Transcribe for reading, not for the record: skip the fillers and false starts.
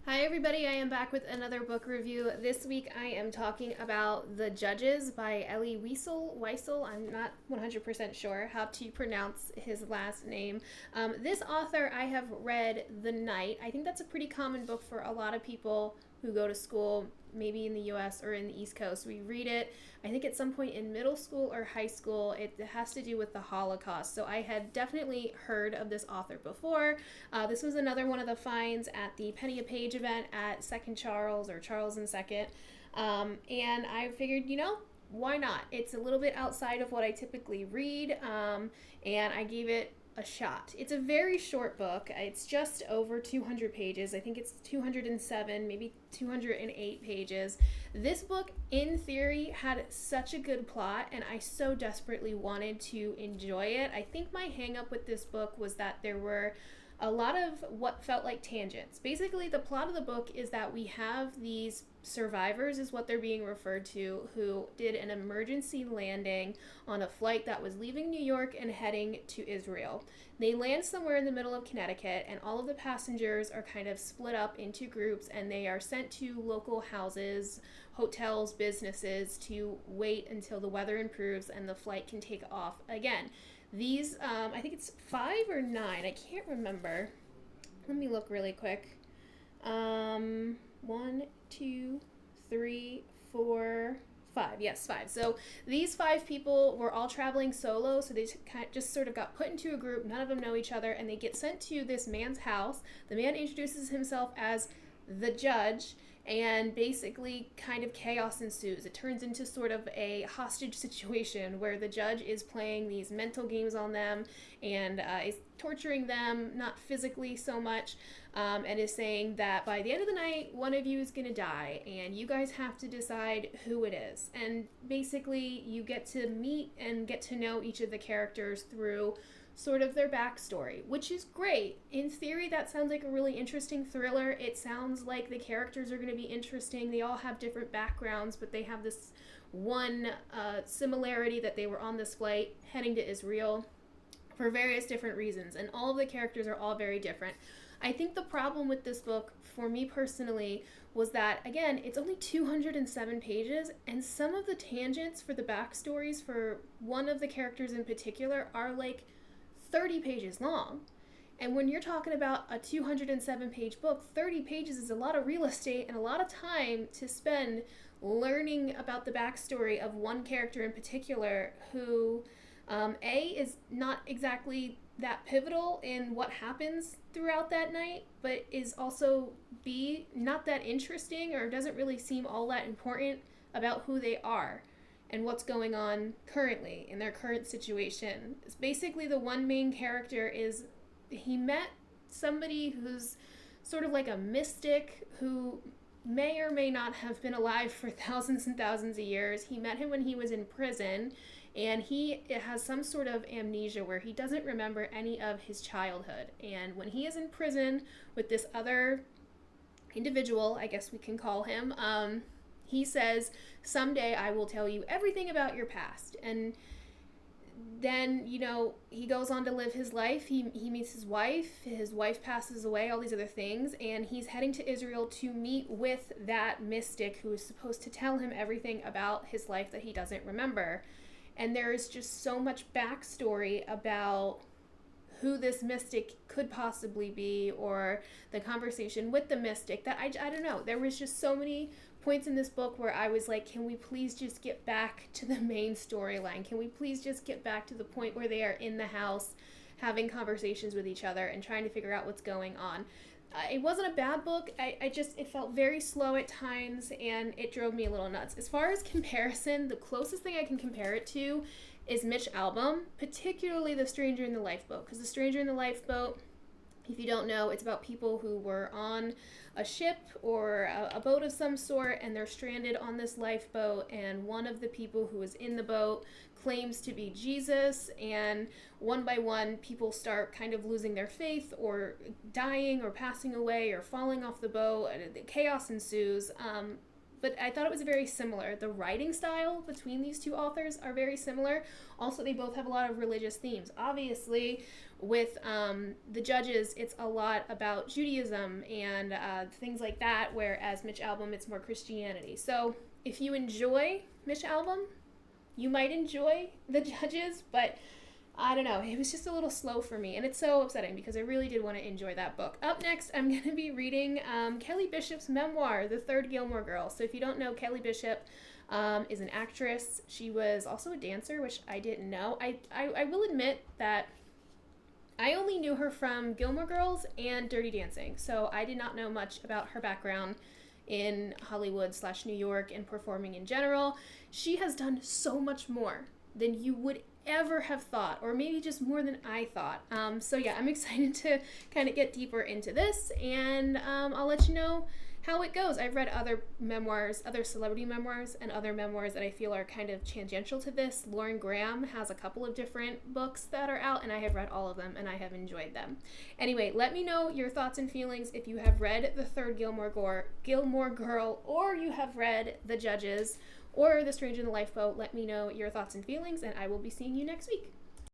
Hi everybody, I am back with another book review. This week I am talking about The Judges by Elie Wiesel. I'm not 100% sure how to pronounce his last name. This author I have read The Night. I think that's a pretty common book for a lot of people who go to school, maybe in the US or in the East Coast. We read it, I think, at some point in middle school or high school. It has to do with the Holocaust. So I had definitely heard of this author before. This was another one of the finds at the Penny a Page event at Second Charles or Charles and Second. And I figured, why not? It's a little bit outside of what I typically read, and I gave it a shot. It's a very short book. It's just over 200 pages. I think it's 207, maybe 208 pages. This book, in theory, had such a good plot, and I so desperately wanted to enjoy it. I think my hang up with this book was that there were a lot of what felt like tangents. Basically, the plot of the book is that we have these survivors, is what they're being referred to, who did an emergency landing on a flight that was leaving New York and heading to Israel. They land somewhere in the middle of Connecticut, and all of the passengers are kind of split up into groups, and they are sent to local houses, hotels, businesses to wait until the weather improves and the flight can take off again. These, I think it's 5 or 9. I can't remember. Let me look really quick. 1, 2, 3, 4, 5. Yes, 5. So these 5 people were all traveling solo, so they just sort of got put into a group. None of them know each other, and they get sent to this man's house. The man introduces himself as the judge, and basically kind of chaos ensues. It turns into sort of a hostage situation where the judge is playing these mental games on them and is torturing them, not physically so much, and is saying that by the end of the night, one of you is going to die, and you guys have to decide who it is. And basically, you get to meet and get to know each of the characters through sort of their backstory, which is great. In theory, that sounds like a really interesting thriller. It sounds like the characters are going to be interesting. They all have different backgrounds, but they have this one similarity, that they were on this flight heading to Israel for various different reasons, and all of the characters are all very different. I think the problem with this book, for me personally, was that, again, it's only 207 pages, and some of the tangents for the backstories for one of the characters in particular are like 30 pages long. And when you're talking about a 207 page book, 30 pages is a lot of real estate and a lot of time to spend learning about the backstory of one character in particular who, A, is not exactly that pivotal in what happens throughout that night, but is also, B, not that interesting or doesn't really seem all that important about who they are and what's going on currently in their current situation. It's basically, the one main character is, he met somebody who's sort of like a mystic who may or may not have been alive for thousands and thousands of years. He met him when he was in prison, and he has some sort of amnesia where he doesn't remember any of his childhood. And when he is in prison with this other individual, I guess we can call him, he says, someday I will tell you everything about your past. And then, he goes on to live his life. He meets his wife passes away, all these other things, and he's heading to Israel to meet with that mystic who is supposed to tell him everything about his life that he doesn't remember. And there is just so much backstory about who this mystic could possibly be, or the conversation with the mystic, that I don't know. There was just so many points in this book where I was like, can we please just get back to the main storyline? Can we please just get back to the point where they are in the house having conversations with each other and trying to figure out what's going on? It wasn't a bad book. It felt very slow at times, and it drove me a little nuts. As far as comparison, the closest thing I can compare it to is Mitch Albom, particularly The Stranger in the Lifeboat, because The Stranger in the Lifeboat, if you don't know, it's about people who were on a ship or a boat of some sort, and they're stranded on this lifeboat, and one of the people who is in the boat claims to be Jesus, and one by one, people start kind of losing their faith or dying or passing away or falling off the boat, and the chaos ensues. but I thought it was very similar. The writing style between these two authors are very similar. Also, they both have a lot of religious themes. Obviously, with the Judges, it's a lot about Judaism and things like that, whereas Mitch Albom, it's more Christianity. So if you enjoy Mitch Albom, you might enjoy the Judges, but I don't know, it was just a little slow for me, and it's so upsetting because I really did want to enjoy that book. Up next, I'm going to be reading Kelly Bishop's memoir, The Third Gilmore Girl. So if you don't know, Kelly Bishop is an actress. She was also a dancer, which I didn't know. I will admit that I only knew her from Gilmore Girls and Dirty Dancing, so I did not know much about her background in Hollywood/New York and performing in general. She has done so much more than you would ever have thought, or maybe just more than I thought. So yeah, I'm excited to kind of get deeper into this, and I'll let you know how it goes. I've read other memoirs, other celebrity memoirs, and other memoirs that I feel are kind of tangential to this. Lauren Graham has a couple of different books that are out, and I have read all of them, and I have enjoyed them. Anyway, let me know your thoughts and feelings if you have read The Third Gilmore Girl, or you have read The Judges, or The Stranger in the Lifeboat. Let me know your thoughts and feelings, and I will be seeing you next week.